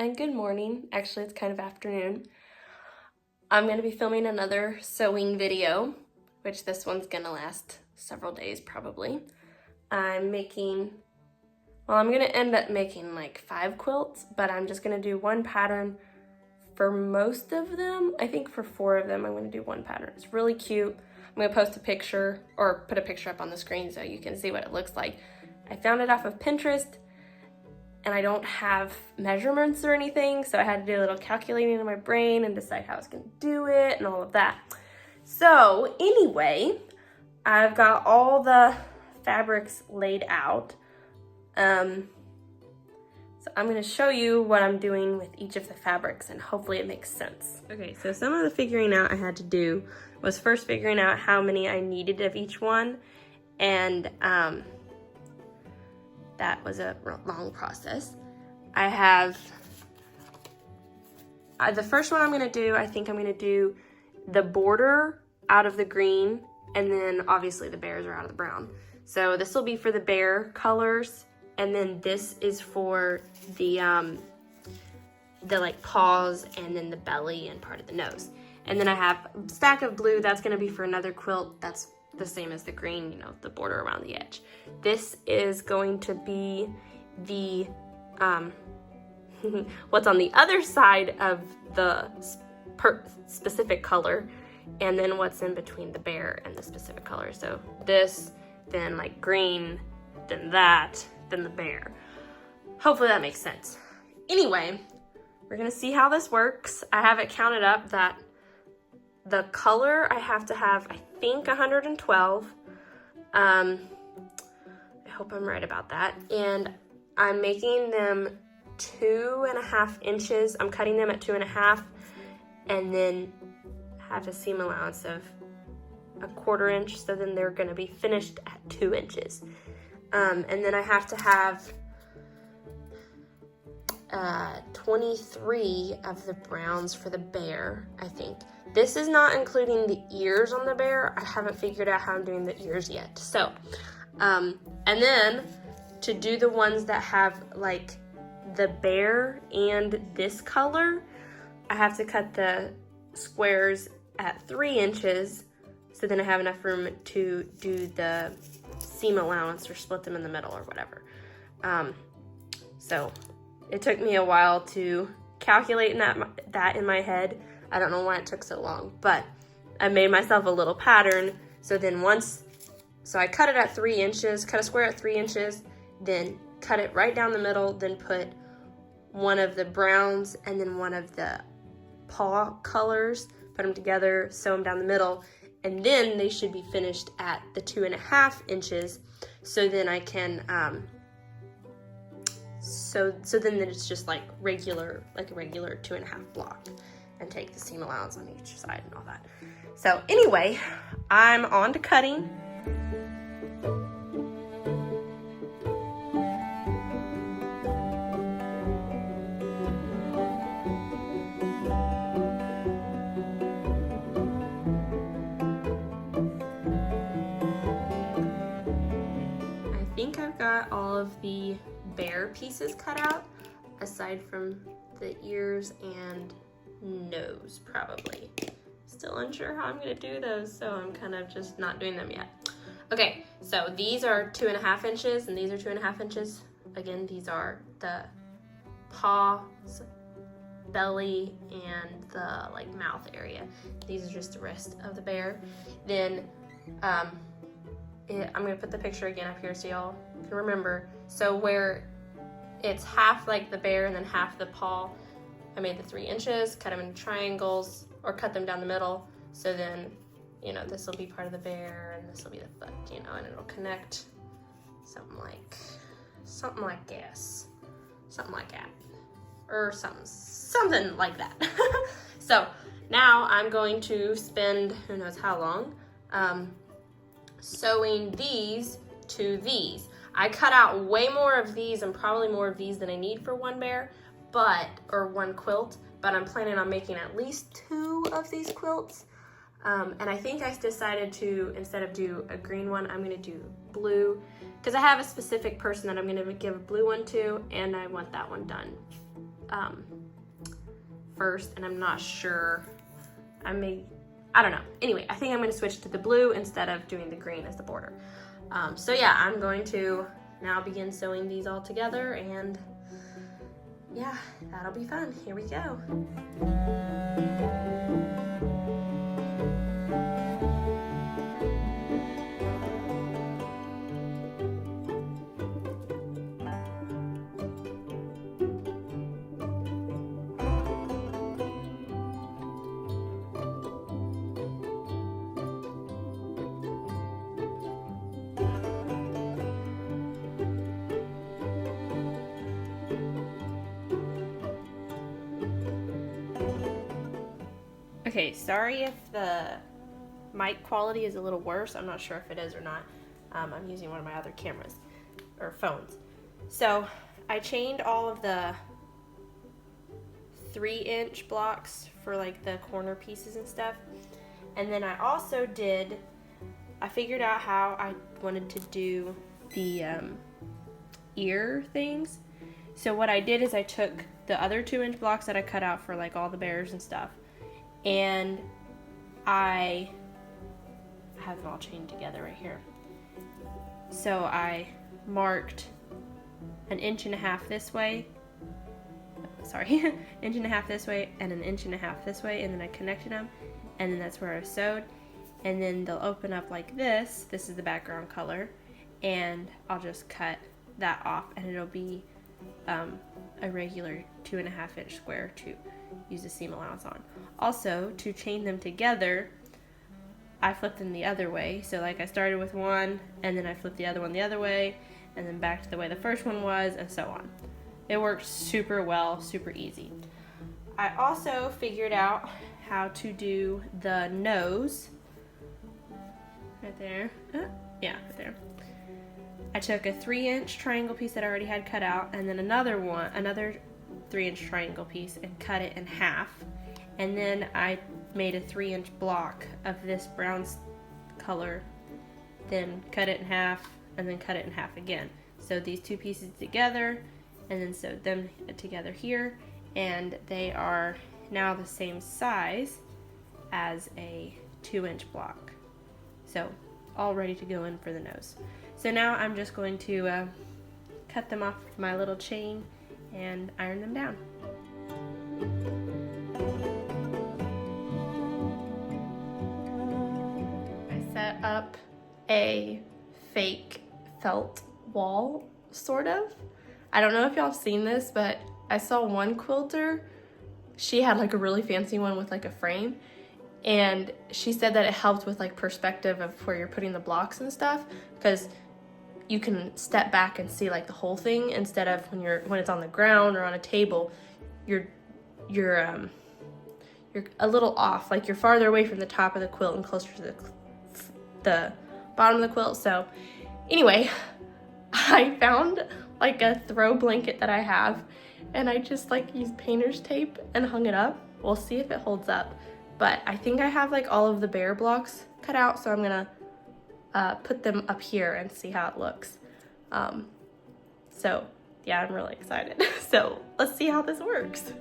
Hi, good morning. Actually, it's kind of afternoon. I'm going to be filming another sewing video, which this one's going to last several days probably. I'm going to end up making like 5 quilts, but I'm just going to do one pattern for most of them. I think for 4 of them, I'm going to do one pattern. It's really cute. I'm going to post a picture or put a picture up on the screen so you can see what it looks like. I found it off of Pinterest. And I don't have measurements or anything, so I had to do a little calculating in my brain and decide how I was gonna do it and all of that. So anyway, I've got all the fabrics laid out. So I'm gonna show you what I'm doing with each of the fabrics and hopefully it makes sense. Okay, so some of the figuring out I had to do was first figuring out how many I needed of each one, and that was a long process. I have, the first one I'm gonna do, I think I'm gonna do the border out of the green, and then obviously the bears are out of the brown. So this will be for the bear colors, and then this is for the like paws, and then the belly and part of the nose. And then I have a stack of blue, that's gonna be for another quilt. That's the same as the green, you know, the border around the edge. This is going to be the what's on the other side of the specific color, and then what's in between the bear and the specific color. So this, then like green, then that, then the bear. Hopefully that makes sense. Anyway, we're gonna see how this works. I have it counted up that the color I have to have, I think 112. I hope I'm right about that. And I'm making them 2.5 inches. I'm cutting them at 2.5, and then have a seam allowance of 1/4 inch. So then they're gonna be finished at 2 inches. And then I have to have 23 of the browns for the bear, I think. This is not including the ears on the bear. I haven't figured out how I'm doing the ears yet. So, and then to do the ones that have like the bear and this color, I have to cut the squares at 3 inches. So then I have enough room to do the seam allowance or split them in the middle or whatever. So it took me a while to calculate that in my head. I don't know why it took so long, but I made myself a little pattern. So then so I cut it at 3 inches, cut a square at 3 inches, then cut it right down the middle, then put one of the browns and then one of the paw colors, put them together, sew them down the middle, and then they should be finished at the 2.5 inches. So then I can, so then it's just like a regular 2.5 block, and take the seam allowance on each side and all that. So anyway, I'm on to cutting. I think I've got all of the bear pieces cut out, aside from the ears and nose, probably. Still unsure how I'm gonna do those, so I'm kind of just not doing them yet. Okay, so these are 2.5 inches and these are 2.5 inches. Again, these are the paws, belly, and the like mouth area. These are just the rest of the bear. Then I'm gonna put the picture again up here so y'all can remember. So where it's half like the bear and then half the paw, I made the 3 inches, cut them into triangles, or cut them down the middle. So then, you know, this will be part of the bear and this will be the foot, you know, and it'll connect something like this, something like that, or something like that. So now I'm going to spend who knows how long sewing these to these. I cut out way more of these and probably more of these than I need for one bear, or one quilt, but I'm planning on making at least 2 of these quilts. And I think I decided to, instead of do a green one, I'm gonna do blue, because I have a specific person that I'm gonna give a blue one to, and I want that one done first, and I'm not sure. I don't know. Anyway, I think I'm going to switch to the blue instead of doing the green as the border. So yeah, I'm going to now begin sewing these all together, and yeah, that'll be fun. Here we go. Okay, sorry if the mic quality is a little worse. I'm not sure if it is or not. I'm using one of my other cameras or phones. So I chained all of the 3-inch blocks for like the corner pieces and stuff. And then I also I figured out how I wanted to do the ear things. So what I did is I took the other 2-inch blocks that I cut out for like all the bears and stuff, and I have them all chained together right here. So I marked 1.5 inches this way, sorry, 1.5 inches this way and 1.5 inches this way, and then I connected them, and then that's where I sewed. And then they'll open up like this. This is the background color, and I'll just cut that off, and it'll be a regular 2.5-inch square to use the seam allowance on. Also, to chain them together, I flipped them the other way. So like I started with one, and then I flipped the other one the other way, and then back to the way the first one was, and so on. It works super well, super easy. I also figured out how to do the nose. Right there. Yeah, right there. I took a 3-inch triangle piece that I already had cut out, and then another 3-inch triangle piece, and cut it in half. And then I made a 3-inch block of this brown color, then cut it in half, and then cut it in half again. So these two pieces together, and then sewed them together here, and they are now the same size as a 2-inch block. So all ready to go in for the nose. So now I'm just going to cut them off with my little chain and iron them down. I set up a fake felt wall, sort of. I don't know if y'all have seen this, but I saw one quilter. She had like a really fancy one with like a frame, and she said that it helped with like perspective of where you're putting the blocks and stuff, because you can step back and see like the whole thing instead of when it's on the ground or on a table, you're a little off, like you're farther away from the top of the quilt and closer to the bottom of the quilt. So anyway, I found like a throw blanket that I have, and I just like used painter's tape and hung it up. We'll see if it holds up, but I think I have like all of the bear blocks cut out, so I'm gonna put them up here and see how it looks. So yeah, I'm really excited. So let's see how this works.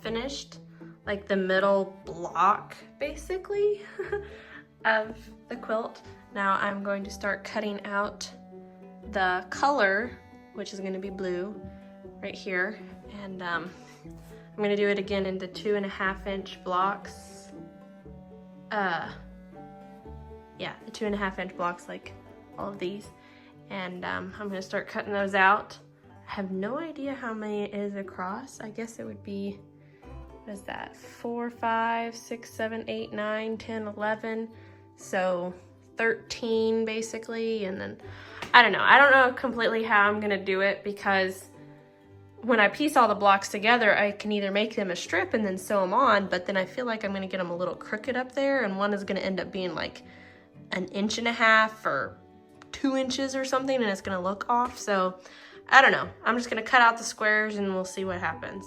Finished like the middle block basically. of the quilt. Now I'm going to start cutting out the color, which is going to be blue right here, and I'm going to do it again into 2.5-inch blocks. Yeah, the 2.5-inch blocks, like all of these, and I'm going to start cutting those out. I have no idea how many it is across. I guess it would be, what is that, 4, 5, 6, 7, 8, 9, 10, 11, so 13 basically. And then I don't know completely how I'm gonna do it, because when I piece all the blocks together, I can either make them a strip and then sew them on, but then I feel like I'm gonna get them a little crooked up there, and one is gonna end up being like 1.5 inches or 2 inches or something, and it's gonna look off. So I don't know. I'm just gonna cut out the squares and we'll see what happens.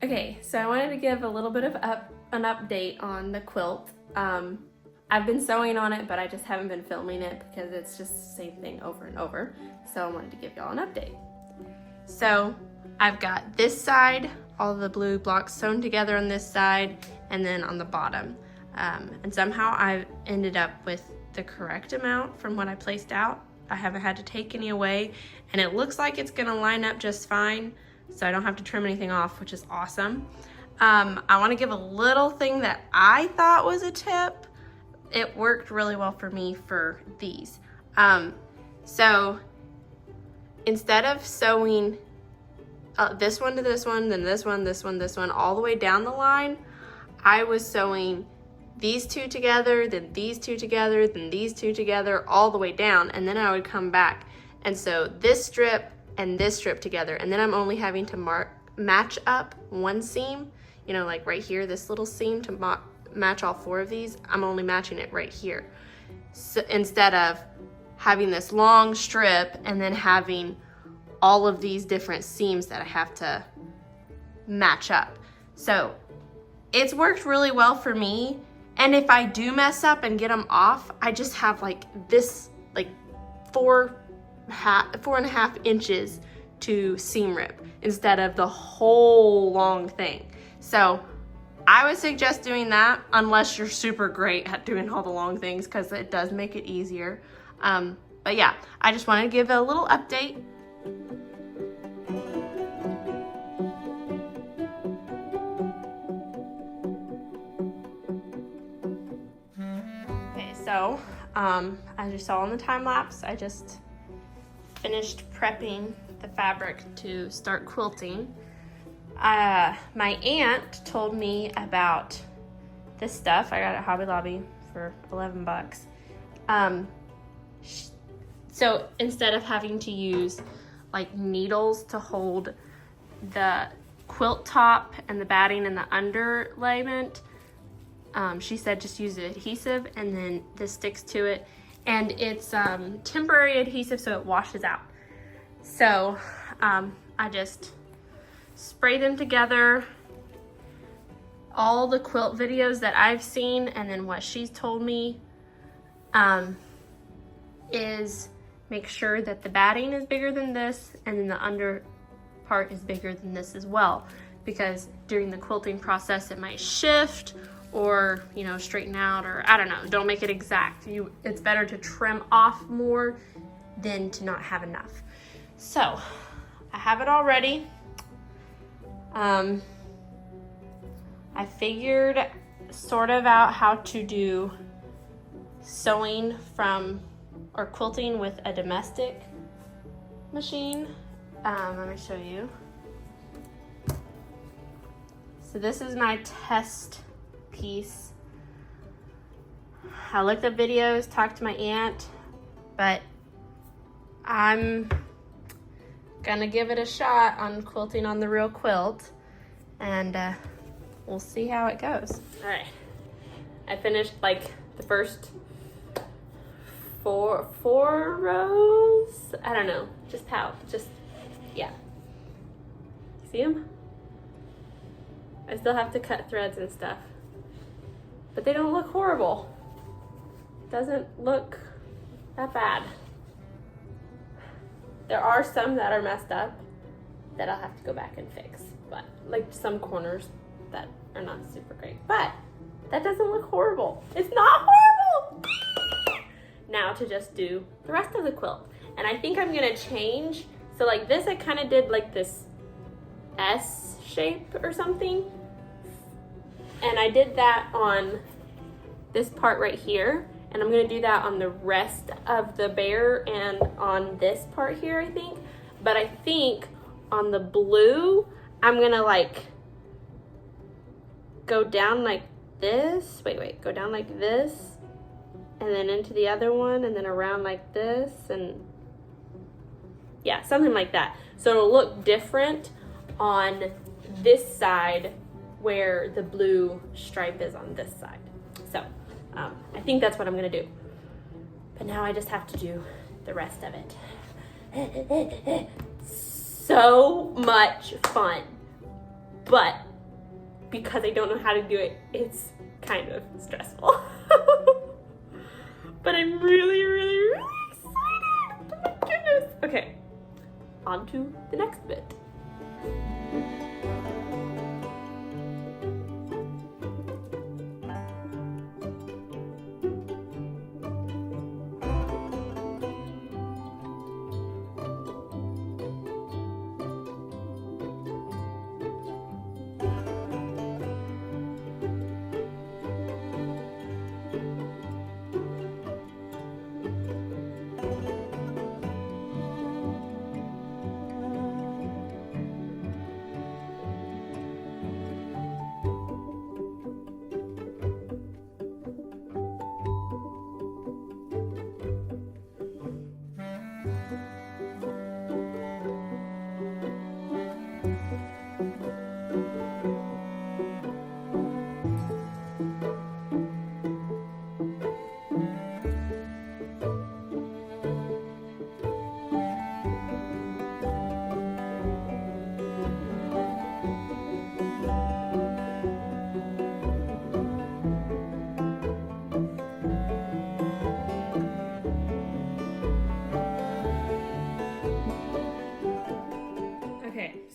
Okay, so I wanted to give a little bit of an update on the quilt. I've been sewing on it, but I just haven't been filming it because it's just the same thing over and over. So I wanted to give y'all an update. So I've got this side, all the blue blocks sewn together on this side, and then on the bottom. And somehow I've ended up with the correct amount from what I placed out. I haven't had to take any away, and it looks like it's gonna line up just fine, so I don't have to trim anything off, which is awesome. I wanna give a little thing that I thought was a tip. It worked really well for me for these. So instead of sewing this one to this one, then this one, this one, this one, all the way down the line, I was sewing these two together, then these two together, then these two together, all the way down, and then I would come back and sew this strip and this strip together, and then I'm only having to match up one seam, you know, like right here, this little seam to match all 4 of these. I'm only matching it right here, so instead of having this long strip and then having all of these different seams that I have to match up. So it's worked really well for me, and if I do mess up and get them off, I just have like this, like 4.5 inches to seam rip instead of the whole long thing. So I would suggest doing that unless you're super great at doing all the long things, because it does make it easier. But yeah, I just wanted to give a little update. Okay, so as you saw in the time lapse, I just finished prepping the fabric to start quilting. My aunt told me about this stuff. I got it at Hobby Lobby for 11 bucks. So instead of having to use like needles to hold the quilt top and the batting and the underlayment, she said just use the adhesive, and then this sticks to it, and it's temporary adhesive, so it washes out. So I just spray them together. All the quilt videos that I've seen, and then what she's told me, is make sure that the batting is bigger than this, and then the under part is bigger than this as well, because during the quilting process it might shift or, you know, straighten out, or I don't know, don't make it exact. It's better to trim off more than to not have enough. So I have it all ready. I figured sort of out how to do sewing from or quilting with a domestic machine. Let me show you. So this is my test piece. I looked up videos, talked to my aunt, but I'm gonna give it a shot on quilting on the real quilt, and we'll see how it goes. All right, I finished like the first four rows. I don't know, yeah. See them? I still have to cut threads and stuff, but they don't look horrible. Doesn't look that bad. There are some that are messed up that I'll have to go back and fix, but like some corners that are not super great, but that doesn't look horrible. It's not horrible. Now to just do the rest of the quilt. And I think I'm gonna change. So like this, I kind of did like this S shape or something. And I did that on this part right here. And I'm gonna do that on the rest of the bear and on this part here, I think. But I think on the blue, I'm gonna like go down like this. Wait, go down like this. And then into the other one, and then around like this, and yeah, something like that. So it'll look different on this side where the blue stripe is on this side. So I think that's what I'm gonna do. But now I just have to do the rest of it. So much fun. But because I don't know how to do it, it's kind of stressful. But I'm really, really, really excited. Oh my goodness. Okay, on to the next bit.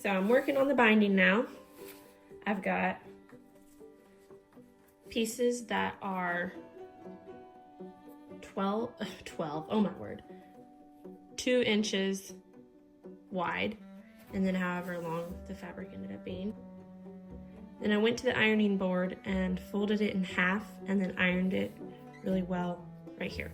So I'm working on the binding now. I've got pieces that are 12, oh my word, 2 inches wide, and then however long the fabric ended up being. Then I went to the ironing board and folded it in half and then ironed it really well right here.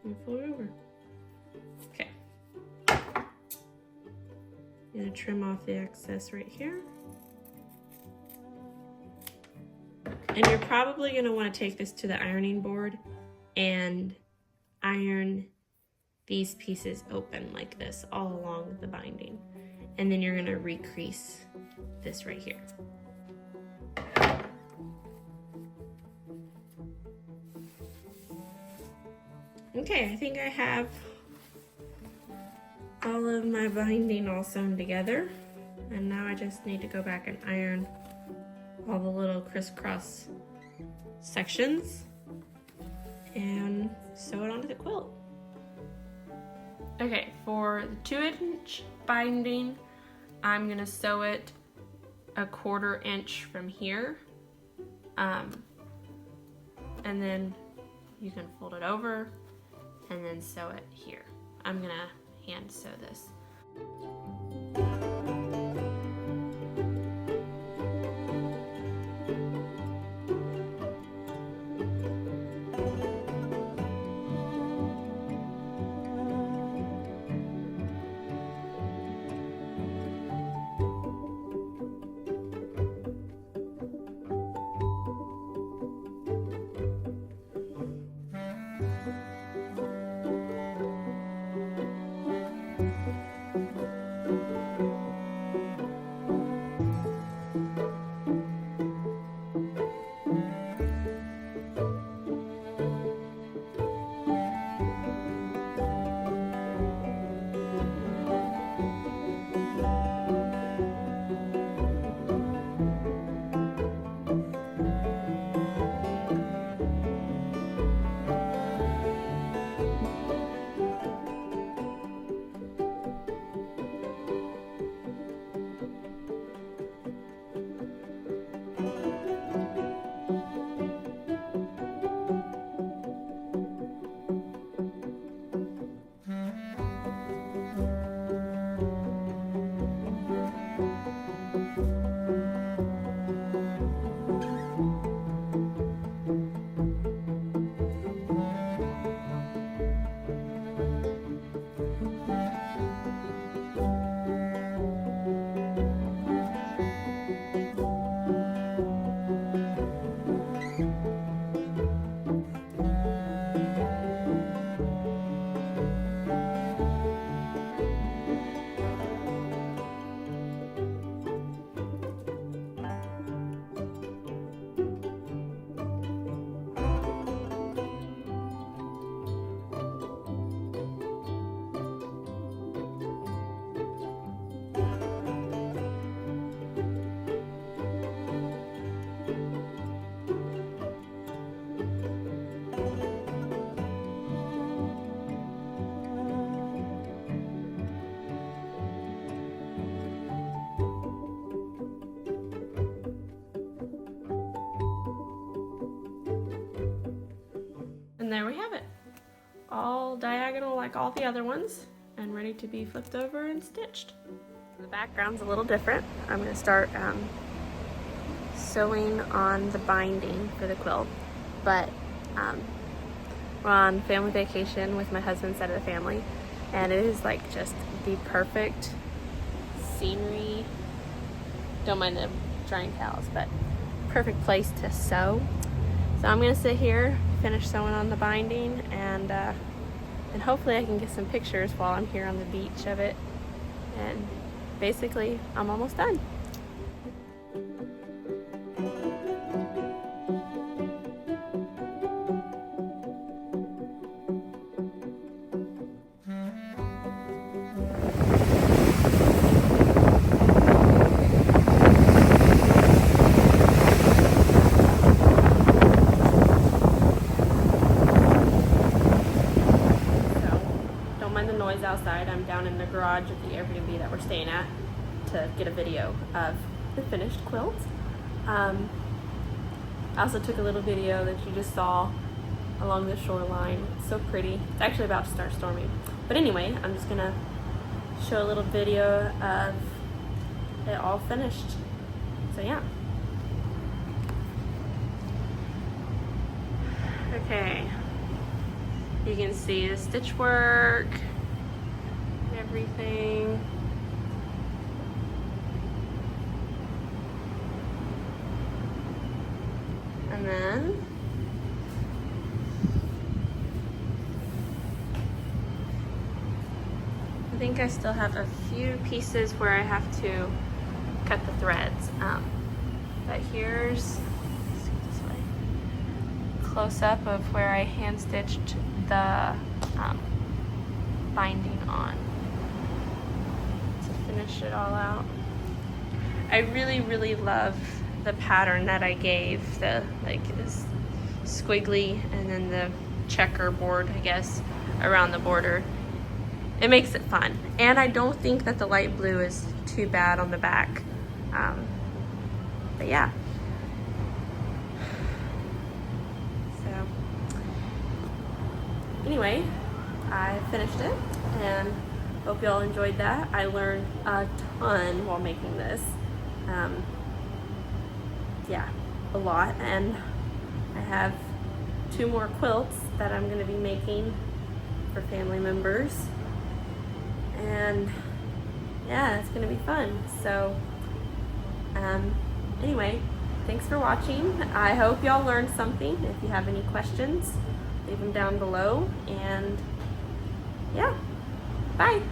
And fold it over. Okay. I'm gonna trim off the excess right here. And you're probably gonna want to take this to the ironing board and iron these pieces open like this all along the binding. And then you're gonna recrease this right here. Okay, I think I have all of my binding all sewn together. And now I just need to go back and iron all the little crisscross sections and sew it onto the quilt. Okay, for the 2-inch binding, I'm gonna sew it 1/4 inch from here. And then you can fold it over and then sew it here. I'm gonna hand sew this. And there we have it, all diagonal like all the other ones and ready to be flipped over and stitched. The background's a little different. I'm going to start sewing on the binding for the quilt, but we're on family vacation with my husband's side of the family, and it is like just the perfect scenery. Don't mind the drying towels, but perfect place to sew. So I'm gonna sit here, finish sewing on the binding, and hopefully I can get some pictures while I'm here on the beach of it. And basically, I'm almost done. Outside, I'm down in the garage of the Airbnb that we're staying at to get a video of the finished quilt. I also took a little video that you just saw along the shoreline. It's so pretty. It's actually about to start storming. But anyway, I'm just gonna show a little video of it all finished. So yeah. Okay. You can see the stitch work. Everything. And then I think I still have a few pieces where I have to cut the threads. But here's this way, close up of where I hand stitched the binding on. Finish it all out. I really love the pattern that I gave, the like this squiggly and then the checkerboard, I guess, around the border. it makes it fun. And I don't think that the light blue is too bad on the back. But yeah. So anyway, I finished it and hope y'all enjoyed that. I learned a ton while making this. Yeah, a lot. And I have 2 more quilts that I'm gonna be making for family members. And yeah, it's gonna be fun. So anyway, thanks for watching. I hope y'all learned something. If you have any questions, leave them down below. And yeah, bye.